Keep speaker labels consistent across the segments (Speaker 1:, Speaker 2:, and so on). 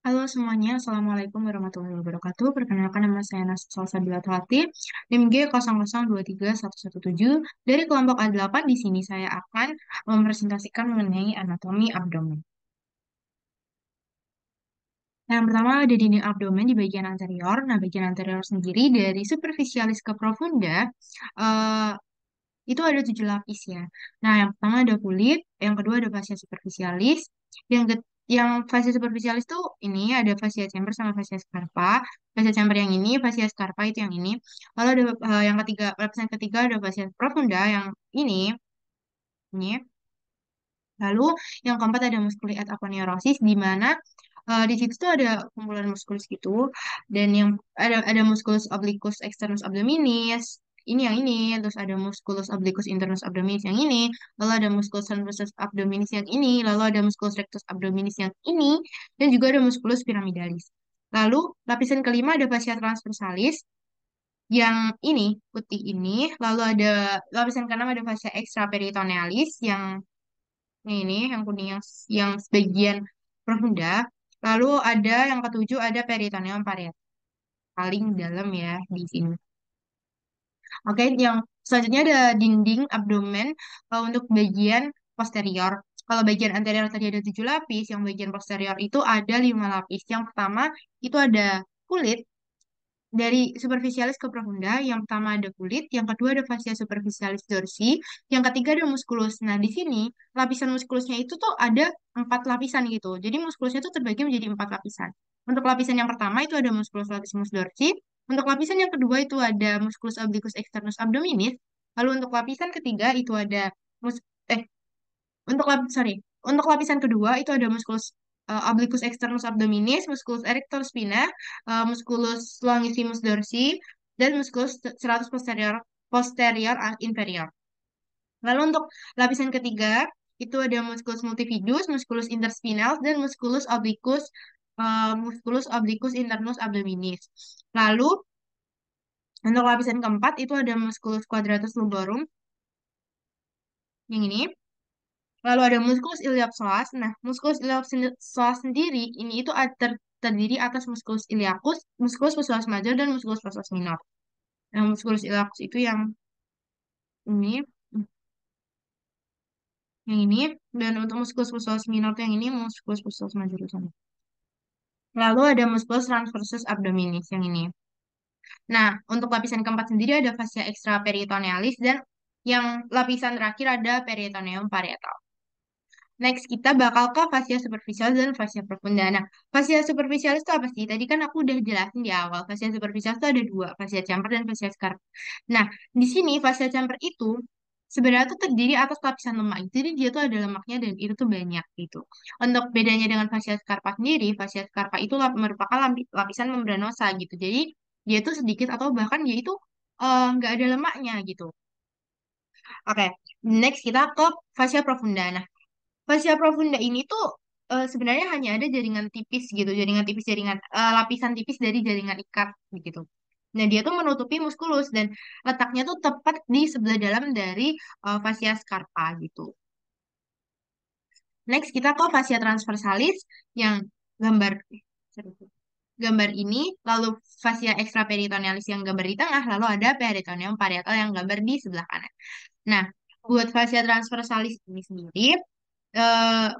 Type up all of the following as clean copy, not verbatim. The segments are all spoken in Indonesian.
Speaker 1: Halo semuanya, Assalamualaikum warahmatullahi wabarakatuh. Perkenalkan nama saya Nasr Salsabila Tuhati, NIM G002117 dari kelompok A8. Di sini saya akan mempresentasikan mengenai anatomi abdomen. Nah, yang pertama ada dinding abdomen di bagian anterior. Nah, bagian anterior sendiri dari superficialis ke profunda eh, itu ada 7 lapis ya. Nah, yang pertama ada kulit, yang kedua ada fascia superficialis, yang fascia superficialis tuh ini ada fascia chamber sama fascia scarpa. Fascia chamber yang ini, fascia scarpa itu yang ini. Lalu ada yang ketiga, lapisan ketiga ada fascia profunda yang ini. Lalu yang keempat ada musculi et aponeurosis di mana di situ tuh ada kumpulan muskulus gitu dan yang ada musculus obliquus externus abdominis ini yang ini, terus ada musculus obliquus internus abdominis yang ini, lalu ada musculus transversus abdominis yang ini, lalu ada musculus rectus abdominis yang ini, dan juga ada musculus pyramidalis. Lalu lapisan kelima ada fascia transversalis yang ini putih ini, lalu ada lapisan keenam ada fascia extraperitonealis yang ini, yang kuning, yang sebagian profunda. Lalu ada yang ketujuh ada peritoneum parietal paling dalam ya di sini. Oke, yang selanjutnya ada dinding abdomen untuk bagian posterior. Kalau bagian anterior tadi ada 7 lapis, yang bagian posterior itu ada 5 lapis. Yang pertama itu ada kulit, dari superficialis ke profunda, yang pertama ada kulit, yang kedua ada fascia superficialis dorsi, yang ketiga ada musculus. Nah, di sini lapisan muskulusnya itu tuh ada 4 lapisan gitu. Jadi muskulusnya itu terbagi menjadi 4 lapisan. Untuk lapisan yang pertama itu ada musculus latissimus dorsi. Untuk lapisan yang kedua itu ada musculus obliquus externus abdominis. Lalu untuk lapisan ketiga itu ada mus eh untuk sorry, untuk lapisan kedua itu ada musculus obliquus externus abdominis, musculus erector spina, musculus longissimus dorsi, dan musculus serratus posterior posterior inferior. Lalu untuk lapisan ketiga itu ada musculus multifidus, musculus interspinal, dan musculus obliquus internus abdominis. Lalu untuk lapisan keempat itu ada musculus quadratus lumborum yang ini. Lalu ada musculus iliopsoas. Nah, musculus iliopsoas sendiri ini itu terdiri atas musculus iliacus, musculus psoas major, dan musculus psoas minor. Nah, musculus iliacus itu ini, yang ini, dan untuk musculus psoas minor itu yang ini, musculus psoas major itu sana. Lalu ada musculus transversus abdominis yang ini. Nah, untuk lapisan keempat sendiri ada fascia extraperitonealis dan yang lapisan terakhir ada peritoneum parietal. Next, kita bakal ke fascia superficial dan fascia profunda. Nah, fascia superficialis itu apa sih? Tadi kan aku udah jelasin di awal. Fascia superficialis itu ada dua, fascia chamber dan fascia scarpa. Nah, di sini fascia chamber itu sebenarnya tuh terdiri atas lapisan lemak. Jadi dia tuh ada lemaknya dan itu tuh banyak gitu. Untuk bedanya dengan fascia scarpa sendiri, fascia scarpa itu merupakan lapisan membranosa gitu. Jadi dia tuh sedikit atau bahkan dia itu nggak ada lemaknya gitu. Oke, next kita ke fascia profunda. Nah, fascia profunda ini tuh sebenarnya hanya ada jaringan tipis gitu, lapisan tipis dari jaringan ikat gitu. Nah, dia tuh menutupi muskulus dan letaknya tuh tepat di sebelah dalam dari fascia scarpa gitu. Next kita ke fascia transversalis yang gambar gambar ini, lalu fascia extraperitonealis yang gambar di tengah, lalu ada peritoneum parietal yang gambar di sebelah kanan. Nah, buat fascia transversalis ini sendiri,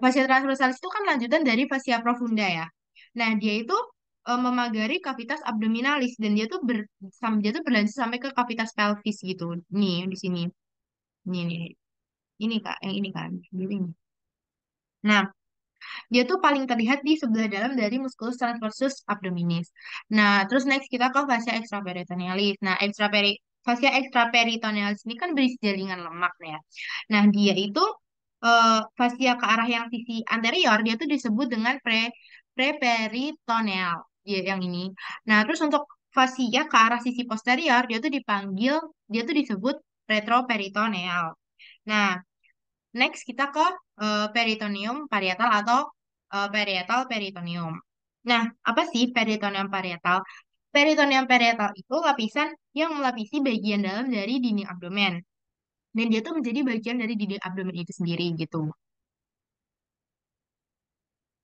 Speaker 1: fascia transversalis itu kan lanjutan dari fascia profunda ya. Nah, dia itu memagari kavitas abdominalis dan dia tuh berlanjut sampai ke kavitas pelvis gitu. Nih, di sini. Ini Kak, yang ini kan, ini. Nah, dia tuh paling terlihat di sebelah dalam dari musculus transversus abdominis. Nah, terus next kita ke fascia extraperitonealis. Nah, fascia extraperitonealis ini kan berisi jaringan lemak ya. Nah, dia itu fascia ke arah yang sisi anterior dia tuh disebut dengan preperitoneal. Dia yang ini. Nah, terus untuk fascia ke arah sisi posterior dia tuh disebut retroperitoneal. Nah, next kita ke peritoneum parietal atau parietal peritoneum. Nah, apa sih peritoneum parietal? Peritoneum parietal itu lapisan yang melapisi bagian dalam dari dinding abdomen. Dan dia tuh menjadi bagian dari dinding abdomen itu sendiri gitu.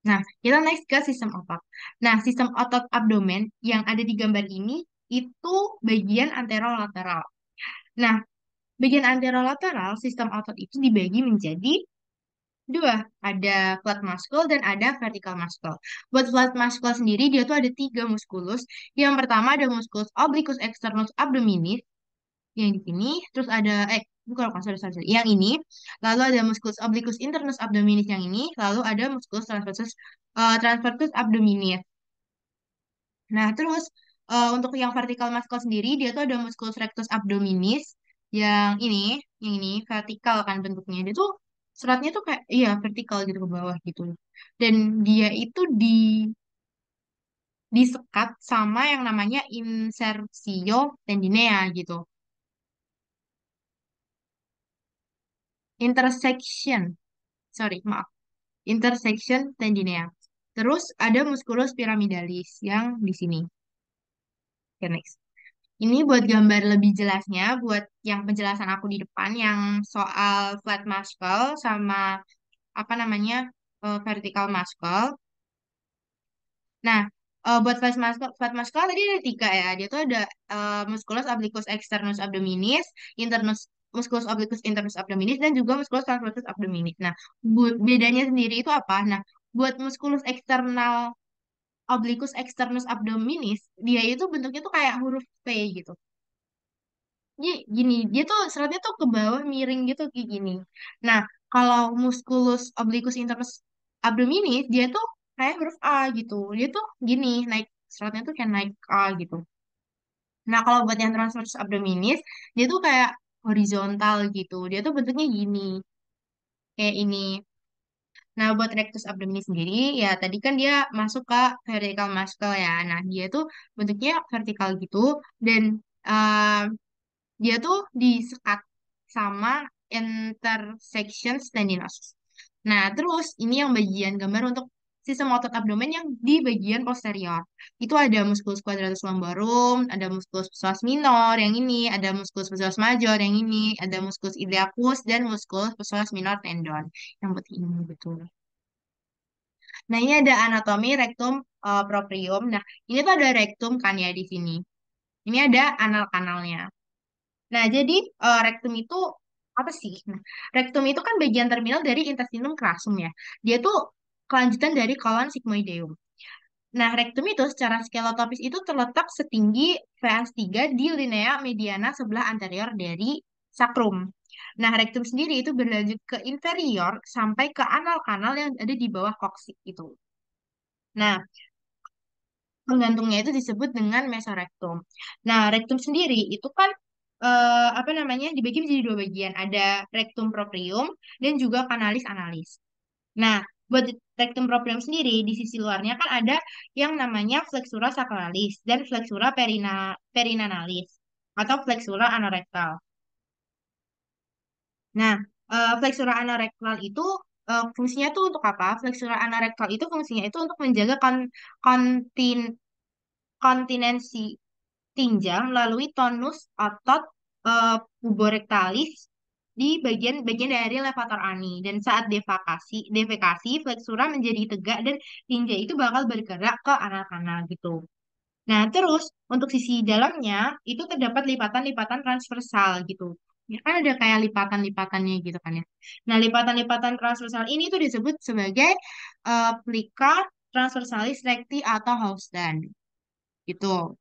Speaker 1: Nah, kita next ke sistem otot. Nah, sistem otot abdomen yang ada di gambar ini itu bagian anterolateral. Nah, bagian anterolateral sistem otot itu dibagi menjadi dua, ada flat muscle dan ada vertical muscle. Buat flat muscle sendiri, dia tuh ada tiga muskulus. Yang pertama ada musculus obliquus externus abdominis, yang di sini. Terus ada, bukan, bukan, sorry, sorry, sorry. Yang ini. Lalu ada musculus obliquus internus abdominis yang ini. Lalu ada musculus transversus abdominis. Nah, terus untuk yang vertical muscle sendiri, dia tuh ada musculus rectus abdominis yang ini vertikal kan bentuknya. Dia tuh seratnya tuh kayak iya vertikal gitu ke bawah gitu. Dan dia itu disekat sama yang namanya insersio tendinea gitu. Intersection, sorry, maaf. Intersection tendinea. Terus ada musculus pyramidalis yang di sini. Oke, next. Ini buat gambar lebih jelasnya, buat yang penjelasan aku di depan, yang soal flat muscle sama apa namanya vertical muscle. Nah, buat flat muscle tadi ada tiga ya. Dia tuh ada musculus obliquus externus abdominis, internus musculus obliquus internus abdominis, dan juga musculus transversus abdominis. Nah, bedanya sendiri itu apa? Nah, buat musculus eksternal obliquus externus abdominis, dia itu bentuknya tuh kayak huruf P gitu. Jadi gini, dia tuh seratnya tuh ke bawah miring gitu kayak gini. Nah, kalau musculus obliquus internus abdominis, dia tuh kayak huruf A gitu. Dia tuh gini, naik seratnya tuh kayak naik A gitu. Nah, kalau buat yang transversus abdominis, dia tuh kayak horizontal gitu. Dia tuh bentuknya gini, kayak ini. Nah, buat rectus abdominis sendiri, ya tadi kan dia masuk ke vertical muscle ya. Nah, dia tuh bentuknya vertikal gitu. Dan eh, dia tuh disekat sama intersection tendinosus. Nah, terus ini yang bagian gambar untuk sistem otot abdomen yang di bagian posterior. Itu ada musculus quadratus lumborum, ada musculus psoas minor yang ini, ada musculus psoas major yang ini, ada musculus iliacus dan musculus psoas minor tendon. Yang putih ini betul. Nah, ini ada anatomi rektum proprium. Nah, ini tuh ada rektum kan ya di sini. Ini ada anal-kanalnya. Nah, jadi rektum itu apa sih? Nah, rektum itu kan bagian terminal dari intestinum crassum ya. Dia tuh kelanjutan dari kolon sigmoideum. Nah, rektum itu secara skelotopis itu terletak setinggi VS3 di linea mediana sebelah anterior dari sakrum. Nah, rektum sendiri itu berlanjut ke inferior sampai ke anal kanal yang ada di bawah koksik itu. Nah, penggantungnya itu disebut dengan mesorektum. Nah, rektum sendiri itu kan apa namanya dibagi menjadi dua bagian. Ada rektum proprium dan juga kanalis analis. Nah, buat rektum proprium sendiri di sisi luarnya kan ada yang namanya flexura sacralis dan flexura perinanalis atau flexura anorektal. Nah, flexura anorektal itu fungsinya tuh untuk apa? Flexura anorektal itu fungsinya itu untuk menjaga kontin kontinensi tinja melalui tonus otot puborektalis di bagian dari levator ani dan saat defekasi fleksura menjadi tegak dan tinja itu bakal bergerak ke arah kanal gitu. Nah, terus untuk sisi dalamnya itu terdapat lipatan-lipatan transversal gitu. Ya kan ada kayak lipatan-lipatannya gitu kan ya. Nah, lipatan-lipatan transversal ini tuh disebut sebagai plica transversalis recti atau Housden gitu.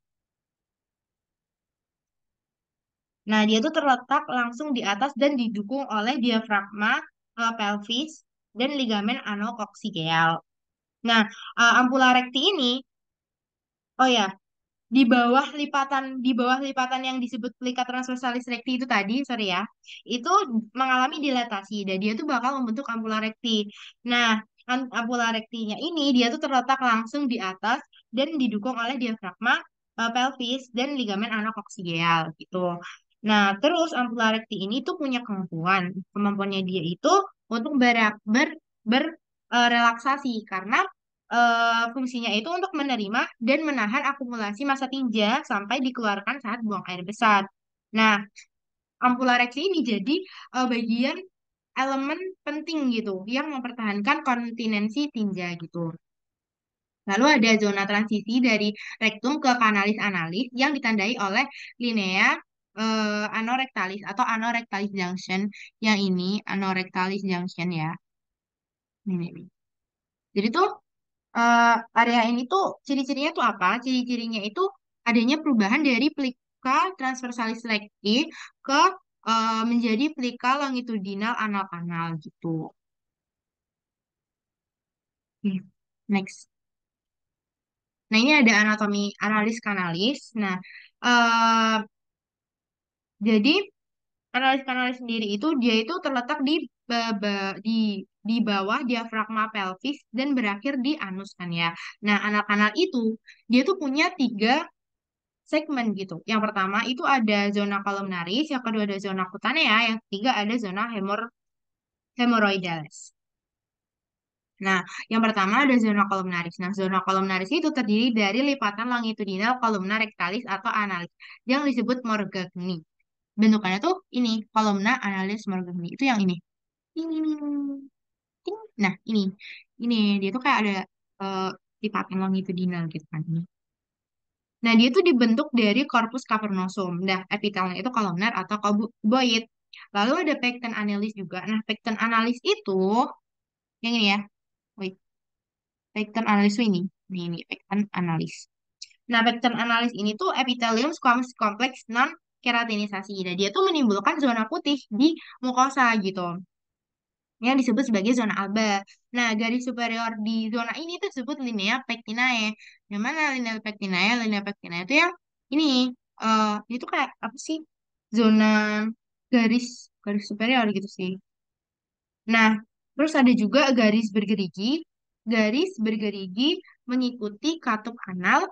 Speaker 1: Nah, dia tuh terletak langsung di atas dan didukung oleh diafragma pelvis dan ligamen anokoksigel. Nah, ampula rekti ini, oh ya, di bawah lipatan yang disebut plica transversalis recti itu tadi, sorry ya, itu mengalami dilatasi dan dia tuh bakal membentuk ampula rekti. Nah, ampula rektinya ini dia tuh terletak langsung di atas dan didukung oleh diafragma pelvis dan ligamen anokoksigel gitu. Nah, terus ampula rekti ini tuh punya kemampuannya dia itu untuk relaksasi karena fungsinya itu untuk menerima dan menahan akumulasi massa tinja sampai dikeluarkan saat buang air besar. Nah, ampula reksi ini jadi bagian elemen penting gitu yang mempertahankan kontinensi tinja gitu. Lalu ada zona transisi dari rektum ke kanalis analis yang ditandai oleh linea anorektalis atau anorektalis junction. Yang ini anorektalis junction ya. Ini. Jadi tuh area ini tuh ciri-cirinya tuh apa? Ciri-cirinya itu adanya perubahan dari plika transversalis recti ke menjadi plika longitudinal anal kanal gitu. Oke, next. Nah, ini ada anatomi analis kanalis. Nah, eh, jadi analis kanalis sendiri itu dia itu terletak di di bawah diafragma pelvis dan berakhir di anus kan ya. Nah, anal kanal itu dia tuh punya tiga segmen gitu. Yang pertama itu ada zona columnaris, yang kedua ada zona cutanea, yang ketiga ada zona hemorrhoidalis. Nah, yang pertama ada zona columnaris. Nah, zona columnaris itu terdiri dari lipatan longitudinal columna rectalis atau analis yang disebut Morgagni. Bentukannya tuh ini, columna analis Morgagni. Itu yang ini. Ini. Ting. Nah, ini. Ini dia tuh kayak ada eh, lipatan longitudinal gitu kan. Nah, dia tuh dibentuk dari corpus cavernosum. Nah, epitelnya itu kolomner atau kuboid. Lalu ada pecten analis juga. Nah, pecten analis itu yang ini ya. Wait, pecten analis tuh ini. Ini pecten analis. Nah, pecten analis ini tuh epithelium squamous kompleks non keratinisasi. Nah, dia tuh menimbulkan zona putih di mukosa gitu yang disebut sebagai zona alba. Nah, garis superior di zona ini tuh disebut linea pectinae. Yang mana linea pectinae? Linea pectinae itu yang ini, itu kayak apa sih? Zona garis garis superior gitu sih. Nah, terus ada juga garis bergerigi. Garis bergerigi mengikuti katup anal.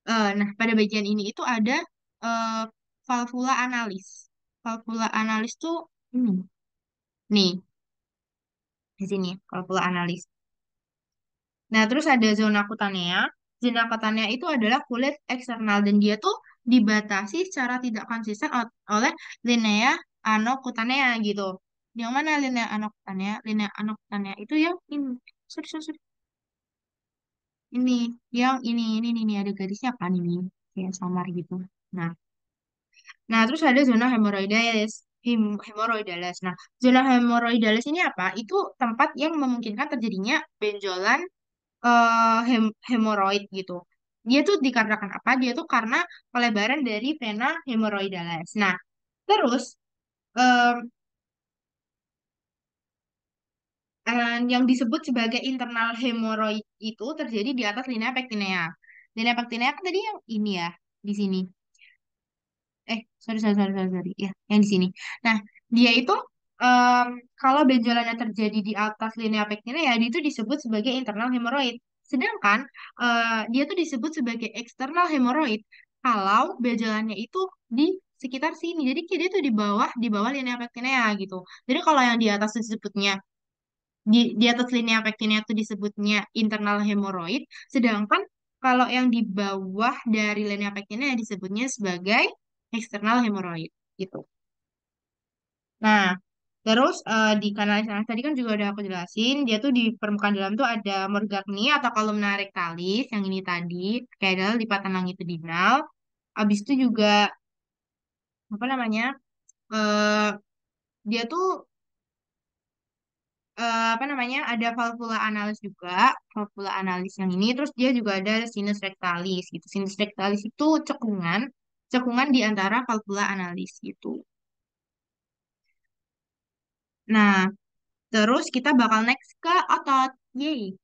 Speaker 1: Nah, pada bagian ini itu ada eh, valvula analis. Valvula analis tuh ini. Nih, di sini valvula analis. Nah, terus ada zona cutanea. Zona cutanea itu adalah kulit eksternal dan dia tuh dibatasi secara tidak konsisten oleh linea anocutanea gitu. Yang mana linea anocutanea? Linea anocutanea itu yang ini. Sorry, sorry, sorry. Ini, yang ini ada garisnya kan ini. Kayak samar gitu. Nah, terus ada zona hemorrhoidalis. Hemorrhoidalis. Nah, zona hemorrhoidalis ini apa? Itu tempat yang memungkinkan terjadinya benjolan hemoroid gitu. Dia tuh dikarenakan apa? Dia tuh karena pelebaran dari vena hemorrhoidalis. Nah, terus em, yang disebut sebagai internal hemorrhoid itu terjadi di atas linea pectinea. Linea pectinea kan tadi yang ini ya, di sini. Sorry, sorry, sorry, sorry, sorry. Ya, yang di sini. Nah, dia itu em, kalau benjolannya terjadi di atas linea pectina ya, dia itu disebut sebagai internal hemoroid. Sedangkan dia tuh disebut sebagai eksternal hemoroid kalau benjolannya itu di sekitar sini. Jadi dia tuh di bawah linea pectina ya gitu. Jadi kalau yang di atas disebutnya di atas linea pektinnya itu disebutnya internal hemoroid, sedangkan kalau yang di bawah dari linea pektinnya disebutnya sebagai eksternal hemoroid gitu. Nah, terus di kanal sana tadi kan juga udah aku jelasin, dia tuh di permukaan dalam tuh ada morgagni atau columna rectalis yang ini tadi, kayak adalah lipatan longitudinal. Abis itu juga apa namanya? eh dia tuh apa namanya ada valvula analis juga, valvula analis yang ini, terus dia juga ada sinus rectalis gitu. Sinus rectalis itu cekungan cekungan di antara valvula analis gitu. Nah, terus kita bakal next ke otot. Yeay.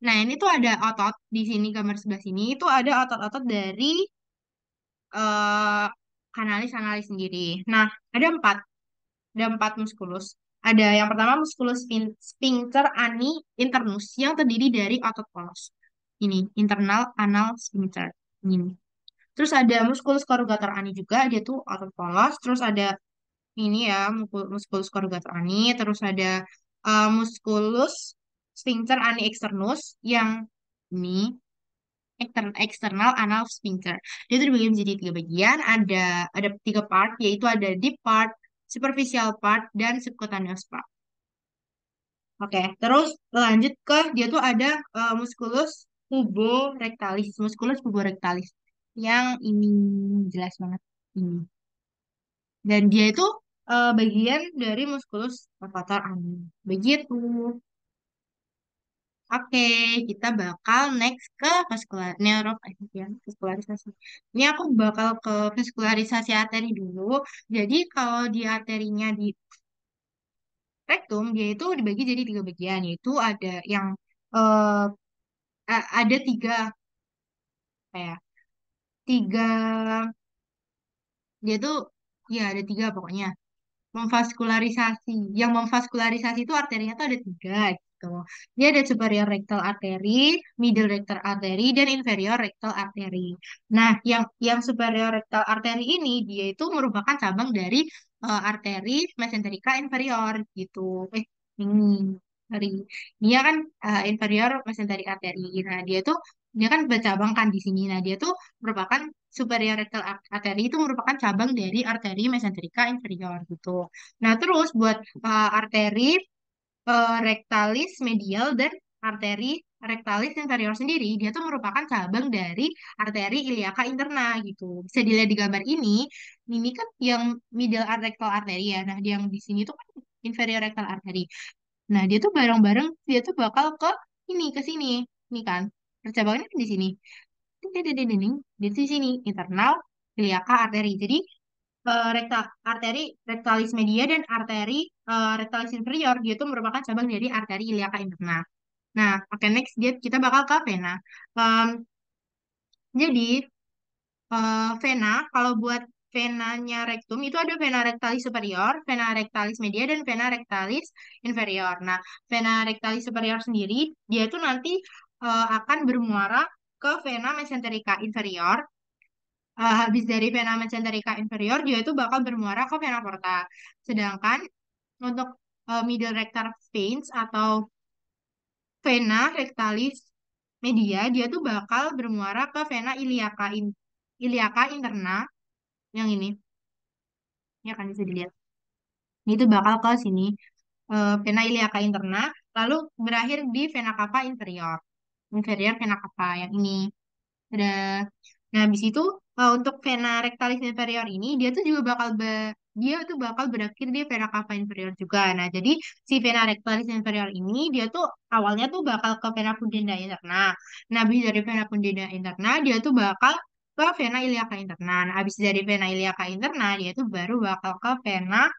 Speaker 1: Nah, ini tuh ada otot di sini, gambar sebelah sini itu ada otot-otot dari eh kanalis-analis sendiri. Nah, ada empat. Ada empat muskulus. Ada yang pertama muskulus sphincter ani internus yang terdiri dari otot polos. Ini internal anal sphincter. Ini. Terus ada muskulus corrugator ani juga, dia tuh otot polos. Terus ada ini ya muskulus corrugator ani. Terus ada muskulus sphincter ani externus yang ini eksternal anal sphincter. Dia itu dibagi menjadi tiga bagian. Ada tiga part, yaitu ada deep part, superficial part, dan subcutaneous part. Oke, terus lanjut ke dia tuh ada musculus puborectalis, musculus puborectalis yang ini jelas banget ini. Dan dia itu bagian dari musculus levator ani. Begitu. Oke, kita bakal next ke vaskular neuro ya, vaskularisasi. Ini aku bakal ke vaskularisasi arteri dulu. Jadi kalau di arterinya di rektum dia itu dibagi jadi tiga bagian, yaitu ada yang eh, ada tiga kayak tiga dia tuh ya ada tiga pokoknya memvaskularisasi. Yang memvaskularisasi itu arterinya tuh ada tiga gitu. Dia ada superior rectal artery, middle rectal artery, dan inferior rectal artery. Nah, yang superior rectal artery ini dia itu merupakan cabang dari arteri mesenterica inferior gitu. Ini sorry. Dia kan inferior mesenteric artery. Nah, dia kan bercabang kan di sini. Nah, dia tuh merupakan superior rectal artery itu merupakan cabang dari arteri mesenterica inferior gitu. Nah, terus buat arteri rectalis medial dan arteri rectalis inferior sendiri, dia tuh merupakan cabang dari arteri iliaca interna gitu. Bisa dilihat di gambar ini kan yang middle rectal artery ya. Nah, yang di sini tuh kan inferior rectal artery. Nah, dia tuh bareng-bareng dia tuh bakal ke ini ke sini. Ini kan percabangannya kan di sini. Ding, di sini internal iliaca arteri. Jadi arteri rectalis media dan arteri rectalis inferior dia itu merupakan cabang dari arteri iliaca interna. Nah, oke next kita bakal ke vena. Em, jadi vena kalau buat venanya rektum itu ada vena rectalis superior, vena rectalis media dan vena rectalis inferior. Nah, vena rectalis superior sendiri dia itu nanti akan bermuara ke vena mesenterica inferior. Habis dari vena mesenterica inferior dia itu bakal bermuara ke vena porta. Sedangkan untuk middle rectal veins atau vena rectalis media dia tuh bakal bermuara ke vena iliaca interna yang ini ya kan bisa dilihat. Itu bakal ke sini vena iliaca interna lalu berakhir di vena cava inferior. Inferior vena cava yang ini. Ada. Nah, habis itu untuk vena rectalis inferior ini dia tuh bakal berakhir di vena cava inferior juga. Nah, jadi si vena rectalis inferior ini dia tuh awalnya tuh bakal ke vena pudenda interna. Nah, habis dari vena pudenda interna dia tuh bakal ke vena iliaca interna. Nah, habis dari vena iliaca interna dia tuh baru bakal ke vena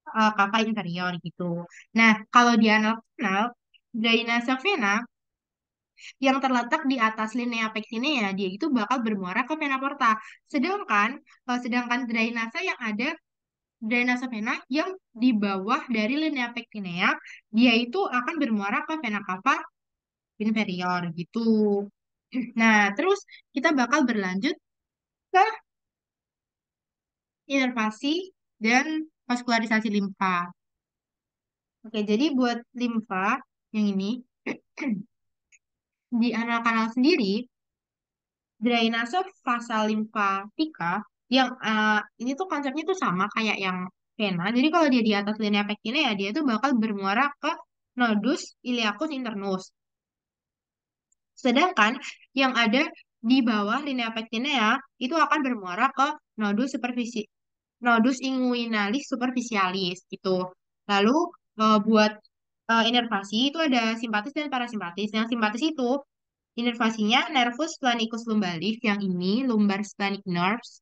Speaker 1: cava inferior gitu. Nah, kalau di anal renal drainase vena yang terletak di atas linea pectinea dia itu bakal bermuara ke vena porta. Sedangkan drainase yang ada drainase vena yang di bawah dari linea pectinea dia itu akan bermuara ke vena cava inferior gitu. Nah, terus kita bakal berlanjut ke inervasi dan vaskularisasi limfa. Oke, jadi buat limfa yang ini di anal kanal sendiri drainase vasa limfatika yang ini tuh konsepnya tuh sama kayak yang vena. Jadi kalau dia di atas linea pectina ya dia tuh bakal bermuara ke nodus iliacus internus. Sedangkan yang ada di bawah linea pectina ya itu akan bermuara ke nodus inguinalis superficialis gitu. Lalu buat inervasi itu ada simpatis dan parasimpatis. Yang simpatis itu inervasinya nervus planicus lumbalis yang ini lumbar splenic nerves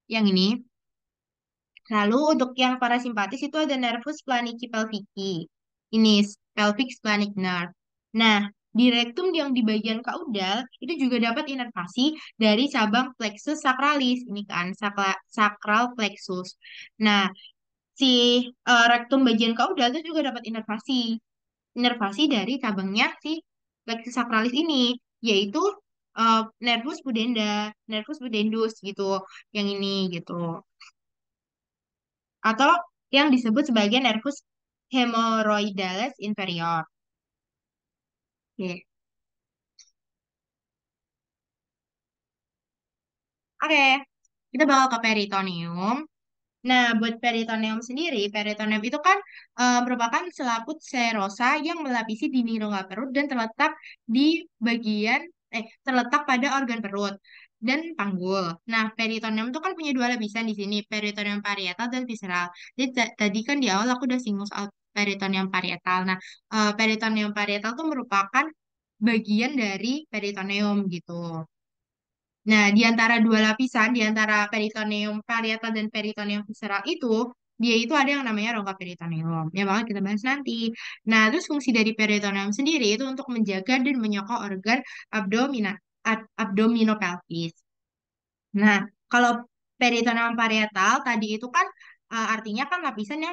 Speaker 1: yang ini. Lalu untuk yang parasimpatis itu ada nervus planici pelvici. Ini pelvic splenic nerve. Nah, di rektum yang di bagian kaudal itu juga dapat inervasi dari cabang plexus sacralis. Ini kan sacral plexus. Nah, si rektum bagian kaudal itu juga dapat inervasi dari cabangnya si plexus sacralis ini, yaitu nervus pudendus gitu, yang ini gitu, atau yang disebut sebagai nervus hemorrhoidalis inferior. Oke, Oke, kita bakal ke peritoneum. Nah, buat peritoneum sendiri, peritoneum itu kan merupakan selaput serosa yang melapisi dinding rongga perut dan terletak di bagian terletak pada organ perut dan panggul. Nah, peritoneum itu kan punya dua lapisan di sini, peritoneum parietal dan visceral. Jadi tadi kan di awal aku udah singgung soal peritoneum parietal. Nah, peritoneum parietal itu merupakan bagian dari peritoneum gitu. Nah, di antara dua lapisan, di antara peritoneum parietal dan peritoneum visceral itu, dia itu ada yang namanya rongga peritoneum. Ya bakal kita bahas nanti. Nah, terus fungsi dari peritoneum sendiri itu untuk menjaga dan menyokong organ abdominopelvis. Nah, kalau peritoneum parietal tadi itu kan artinya kan lapisan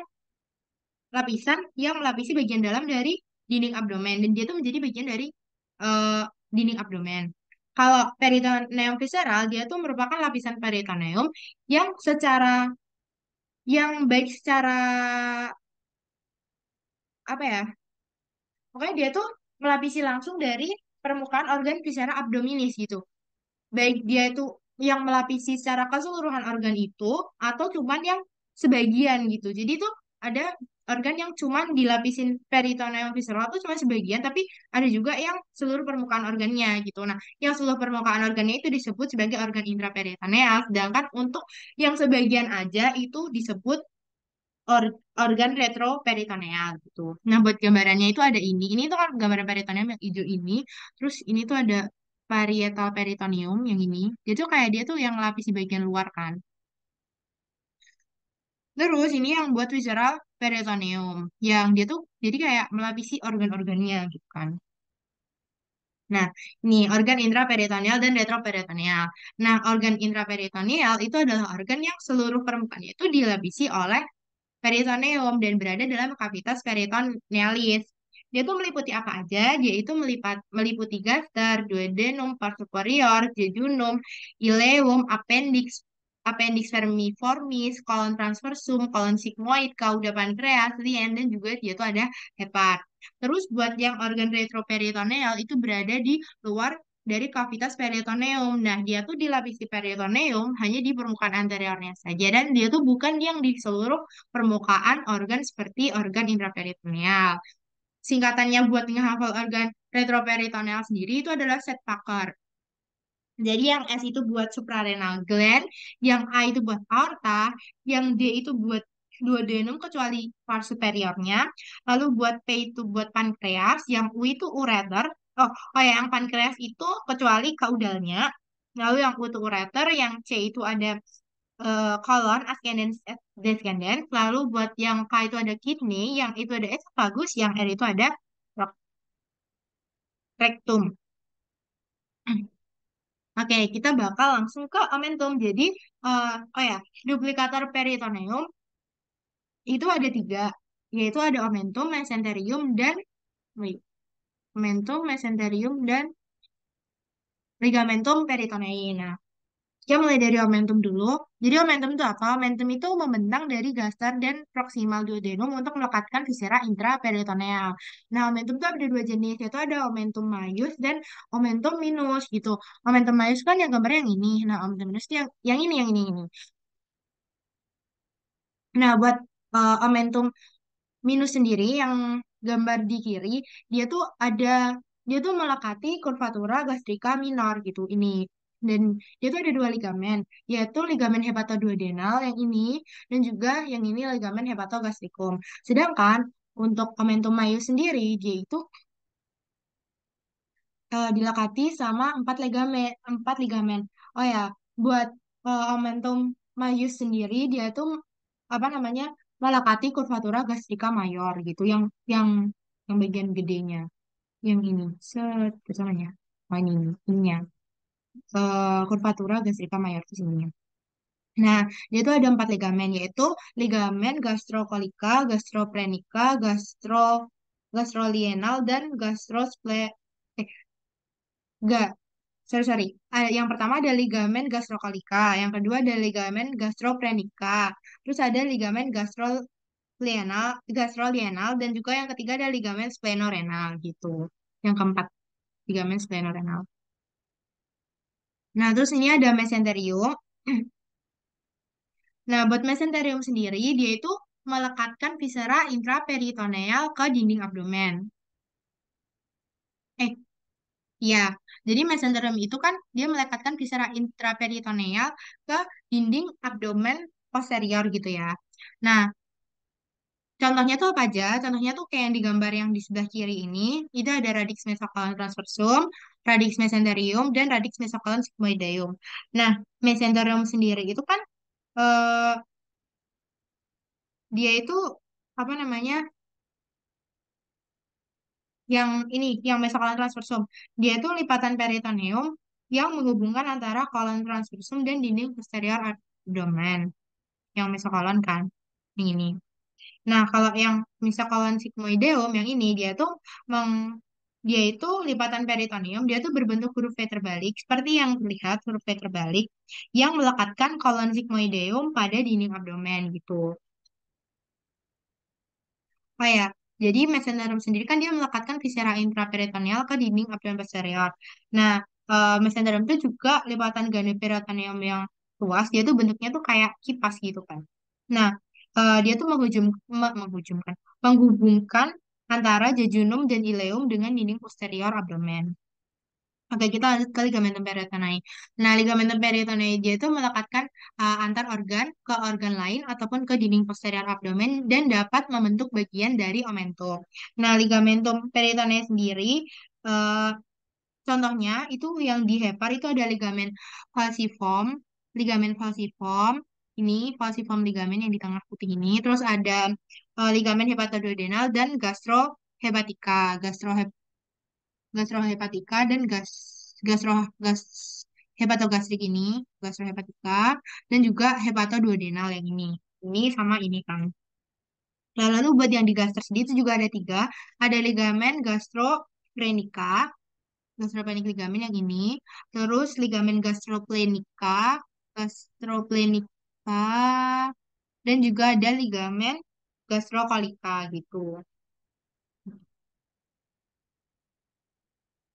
Speaker 1: yang melapisi bagian dalam dari dinding abdomen dan dia tuh menjadi bagian dari eh, dinding abdomen. Kalau peritoneum visceral dia tuh merupakan lapisan peritoneum yang baik secara apa ya? Pokoknya dia tuh melapisi langsung dari permukaan organ viscera abdominis gitu. Baik dia itu yang melapisi secara keseluruhan organ itu atau cuman yang sebagian gitu. Jadi itu ada organ yang cuman dilapisin peritoneum visceral itu cuma sebagian, tapi ada juga yang seluruh permukaan organnya gitu. Nah, yang seluruh permukaan organnya itu disebut sebagai organ intraperitoneal, sedangkan untuk yang sebagian aja itu disebut organ retroperitoneal gitu. Nah, buat gambarannya itu ada ini. Ini tuh kan gambaran peritoneum yang hijau ini. Terus ini tuh ada parietal peritoneum yang ini. Dia tuh kayak dia tuh yang lapis di bagian luar kan. Terus ini yang buat visceral peritoneum. Yang dia tuh jadi kayak melapisi organ-organnya gitu kan. Nah, ini organ intraperitoneal dan retroperitoneal. Nah, organ intraperitoneal itu adalah organ yang seluruh permukaannya itu dilapisi oleh peritoneum dan berada dalam kavitas peritonealis. Dia tuh meliputi apa aja? Dia itu meliputi gaster, duodenum, pars superior, jejunum, ileum, appendix vermiformis, kolon transversum, kolon sigmoid, cauda pankreas, lien, dan juga dia tuh ada hepat. Terus buat yang organ retroperitoneal itu berada di luar dari kavitas peritoneum. Nah, dia tuh dilapisi peritoneum hanya di permukaan anteriornya saja dan dia tuh bukan yang di seluruh permukaan organ seperti organ intraperitoneal. Singkatannya buat menghafal organ retroperitoneal sendiri itu adalah Sedpacker. Jadi yang S itu buat suprarenal gland, yang A itu buat aorta, yang D itu buat duodenum kecuali pars superiornya, lalu buat P itu buat pankreas, yang U itu ureter, oh ya yang pankreas itu kecuali kaudalnya, lalu yang U itu ureter, yang C itu ada kolon ascendens descendens, lalu buat yang K itu ada kidney, yang itu ada esophagus, yang R itu ada rectum. Oke, kita bakal langsung ke omentum. Jadi, oh ya, duplikator peritoneum itu ada tiga, yaitu ada omentum, mesenterium, dan wait, omentum, mesenterium, dan ligamentum peritonei. Nah, kita mulai dari omentum dulu. Jadi omentum itu apa? Omentum itu membentang dari gaster dan proximal duodenum untuk melekatkan viscera intraperitoneal. Nah, omentum itu ada dua jenis, yaitu ada omentum maius dan omentum minus gitu. Omentum maius kan yang gambar yang ini. Nah, omentum minus itu yang ini. Nah, buat omentum minus sendiri yang gambar di kiri, dia tuh ada dia tuh melekati curvatura gastrika minor gitu ini. Dan dia tuh ada dua ligamen, yaitu ligamen hepatoduodenal yang ini dan juga yang ini ligamen hepatogastricum. Sedangkan untuk omentum maius sendiri, dia itu dilekati sama empat ligamen. Oh ya, buat omentum maius sendiri dia tuh apa namanya melekati curvatura gastrika mayor gitu, yang bagian gedenya, yang ini, set namanya. Oh ini, ininya, curvatura gastrika mayor itu sininya. Nah, dia tuh ada empat ligamen, yaitu ligamen gastrocolica, gastroprenica, gastrolienal, dan Enggak, sorry. Yang pertama ada ligamen gastrocolica, yang kedua ada ligamen gastroprenica, terus ada ligamen gastrolienal, dan juga yang ketiga ada ligamen splenorenal gitu. Yang keempat, ligamen splenorenal. Nah, terus ini ada mesenterium. Nah, buat mesenterium sendiri, dia itu melekatkan viscera intraperitoneal ke dinding abdomen. Eh, ya. Jadi mesenterium itu kan dia melekatkan viscera intraperitoneal ke dinding abdomen posterior gitu ya. Nah, contohnya tuh apa aja? Contohnya tuh kayak yang digambar yang di sebelah kiri ini, itu ada radix mesocolon transversum, radix mesenterium, dan radix mesocolon sigmoideum. Nah, mesenterium sendiri itu kan eh, dia itu apa namanya? Yang ini, yang mesocolon transversum. Dia itu lipatan peritoneum yang menghubungkan antara kolon transversum dan dinding posterior abdomen. Yang mesocolon kan, yang ini. Nah, kalau yang mesocolon sigmoideum yang ini dia itu lipatan peritoneum, dia tuh berbentuk huruf V terbalik seperti yang terlihat huruf V terbalik yang melekatkan kolon sigmoideum pada dinding abdomen gitu. Oh ya, jadi mesenterium sendiri kan dia melekatkan viscera intraperitoneal ke dinding abdomen posterior. Nah, mesenterium itu juga lipatan ganoperitoneum yang luas, dia tuh bentuknya tuh kayak kipas gitu kan. Nah, dia tuh menghubungkan antara jejunum dan ileum dengan dinding posterior abdomen. Oke, kita lanjut ke ligamentum peritoneae. Nah, ligamentum peritoneae dia itu melekatkan antar organ ke organ lain ataupun ke dinding posterior abdomen dan dapat membentuk bagian dari omentum. Nah, ligamentum peritoneae sendiri, uh, contohnya itu yang di hepar itu ada ligamen falciform, ini falciform ligamen yang di tengah putih ini. Terus ada ligamen hepatoduodenal dan gastrohepatica, gastrohepatika dan gastro gas hepatogastrik ini, gastrohepatika dan juga hepatoduodenal yang ini. Ini sama ini kan. Nah, lalu buat yang di gaster sendiri itu juga ada tiga. Ada ligamen gastroplenica, gastroplenik ligamen yang ini. Terus ligamen gastroplenica, dan juga ada ligamen gastrokolika gitu.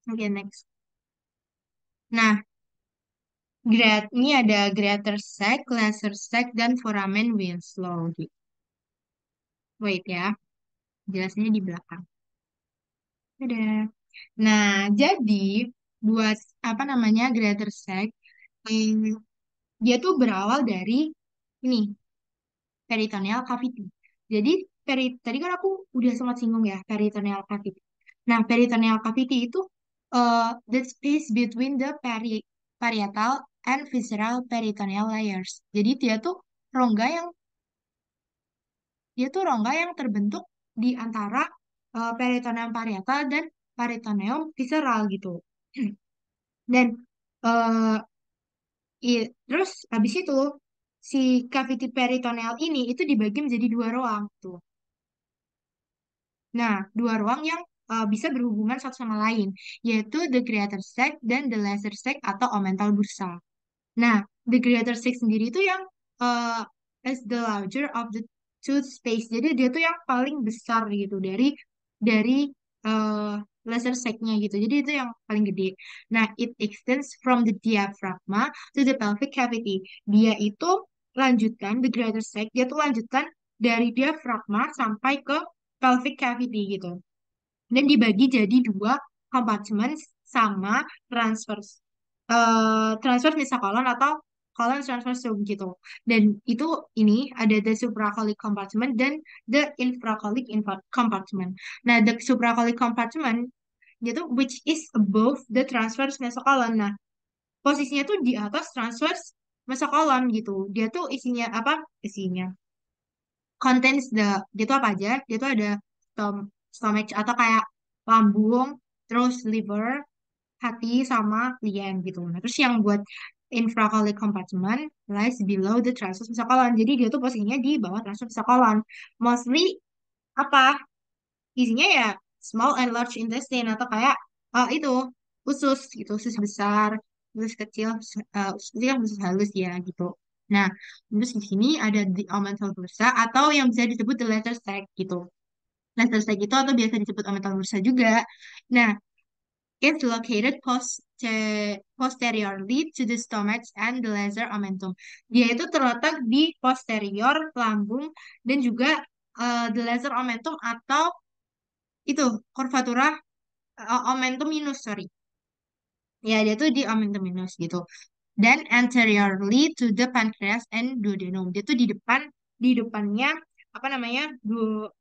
Speaker 1: Oke, next. Nah, ini ada greater sac, lesser sac, dan foramen Winslow gitu. Wait ya, jelasnya di belakang. Ada. Nah, jadi buat apa namanya greater sac, hmm, dia tuh berawal dari ini peritoneal cavity. Jadi tadi kan aku udah sempat singgung ya peritoneal cavity. Nah, peritoneal cavity itu the space between the parietal and visceral peritoneal layers. Jadi rongga yang dia tuh rongga yang terbentuk di antara peritoneum parietal dan peritoneum visceral gitu. Dan eh, terus habis itu si cavity peritoneal ini itu dibagi menjadi dua ruang tuh. Nah, dua ruang yang bisa berhubungan satu sama lain, yaitu the greater sac dan the lesser sac atau omental bursa. Nah, the greater six sendiri itu yang uh, is the larger of the two space. Jadi dia tuh yang paling besar gitu dari uh, lesser six-nya gitu. Jadi itu yang paling gede. Nah, it extends from the diaphragma to the pelvic cavity. Dia itu the greater six, dia tuh lanjutan dari diaphragma sampai ke pelvic cavity gitu. Dan dibagi jadi dua kompartemen sama transverse transverse mesocolon atau colon transverse sum gitu. Dan itu ini ada the supracholic compartment dan the infracholic compartment. Nah, the supracholic compartment itu which is above the transverse mesocolon. Nah, posisinya tuh di atas transverse mesocolon gitu. Dia tuh isinya apa? Isinya contains dia tuh apa aja? Dia tuh ada stomach atau kayak lambung, terus liver, hati sama lien gitu. Nah, terus yang buat infracolic compartment lies below the transverse mesocolon. Jadi dia tuh posisinya di bawah transverse mesocolon. Mostly apa? Isinya ya small and large intestine atau kayak itu usus gitu, usus besar, usus kecil, usus kecil, usus halus ya gitu. Nah, terus di sini ada di omental bursa atau yang bisa disebut the letter sac gitu. Letter sac itu atau biasa disebut omental bursa juga. Nah, It's located posteriorly to the stomach and the lesser omentum. Dia itu terletak di posterior lambung dan juga the lesser omentum atau itu curvatura omentum minus, sorry. Ya, dia tuh di omentum minus gitu. Dan anteriorly to the pancreas and duodenum. Dia tuh di depannya apa namanya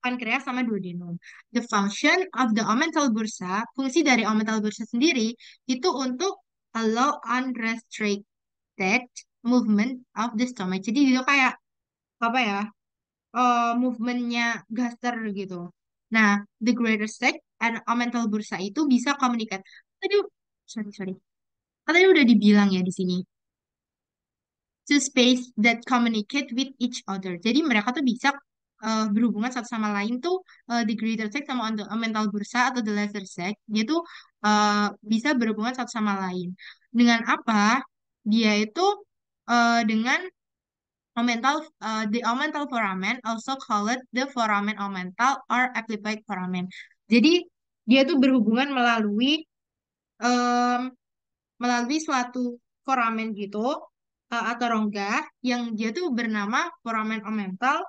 Speaker 1: pankreas sama duodenum. The function of the omental bursa, fungsi dari omental bursa sendiri itu untuk allow unrestricted movement of the stomach. Jadi itu kayak apa ya? Movementnya gaster gitu. Nah, the greater sac and omental bursa itu bisa komunikasi. Tadi, sorry, sorry. Tadi udah dibilang ya di sini two space that communicate with each other. Jadi mereka tuh bisa berhubungan satu sama lain tuh the greater sex sama mental bursa atau the lesser sex dia tuh bisa berhubungan satu sama lain. Dengan apa? Dia itu dengan the omental foramen, also called the foramen omental or amplified foramen. Jadi dia tuh berhubungan em, melalui suatu foramen gitu atau rongga yang dia tuh bernama foramen omental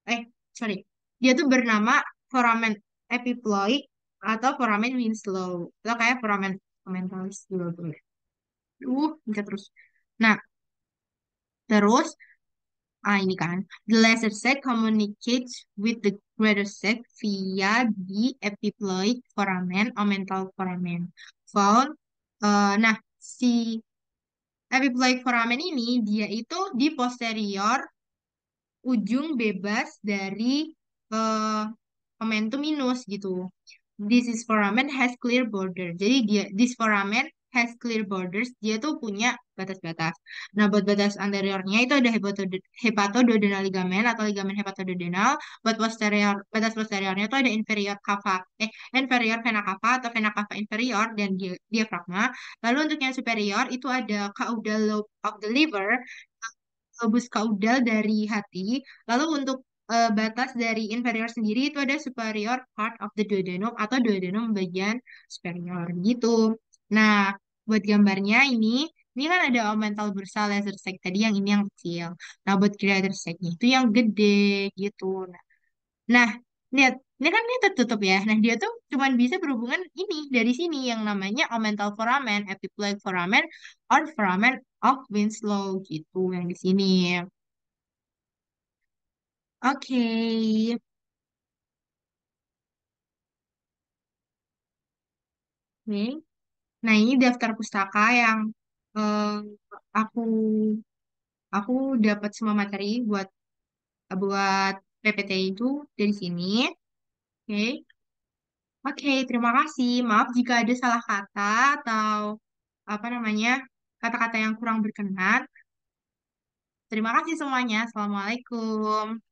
Speaker 1: eh sorry dia tuh bernama foramen epiploid atau foramen Winslow atau kayak foramen omentalis dulu tuh bisa terus nah terus ini kan the lesser set communicates with the greater set via the epiploid foramen omental foramen found nah si epiploid foramen ini dia itu di posterior ujung bebas dari eh, momentum minus gitu. This is foramen has clear border. Jadi this foramen has clear borders. Dia tuh punya batas-batas. Nah, buat batas anteriornya itu ada hepatoduodenal ligamen atau ligamen hepatoduodenal. Buat batas posteriornya itu ada inferior vena cava atau vena cava inferior dan diafragma. Lalu untuk yang superior itu ada caudal lobe of the liver, lobus caudal dari hati. Lalu untuk batas dari inferior sendiri itu ada superior part of the duodenum atau duodenum bagian superior gitu. Nah, buat gambarnya ini kan ada omental bursa laser sec tadi yang ini yang kecil. Nah, buat greater secnya itu yang gede gitu. Nah, lihat, ini kan ini tertutup ya. Nah, dia tuh cuman bisa berhubungan ini dari sini yang namanya omental foramen, epiploid foramen, or foramen of Winslow gitu yang di sini. Oke. Oke. Nah, ini daftar pustaka yang eh, aku aku dapat semua materi buat buat PPT itu dari sini. Oke. Oke, terima kasih. Maaf jika ada salah kata atau apa namanya kata-kata yang kurang berkenan. Terima kasih semuanya. Assalamualaikum.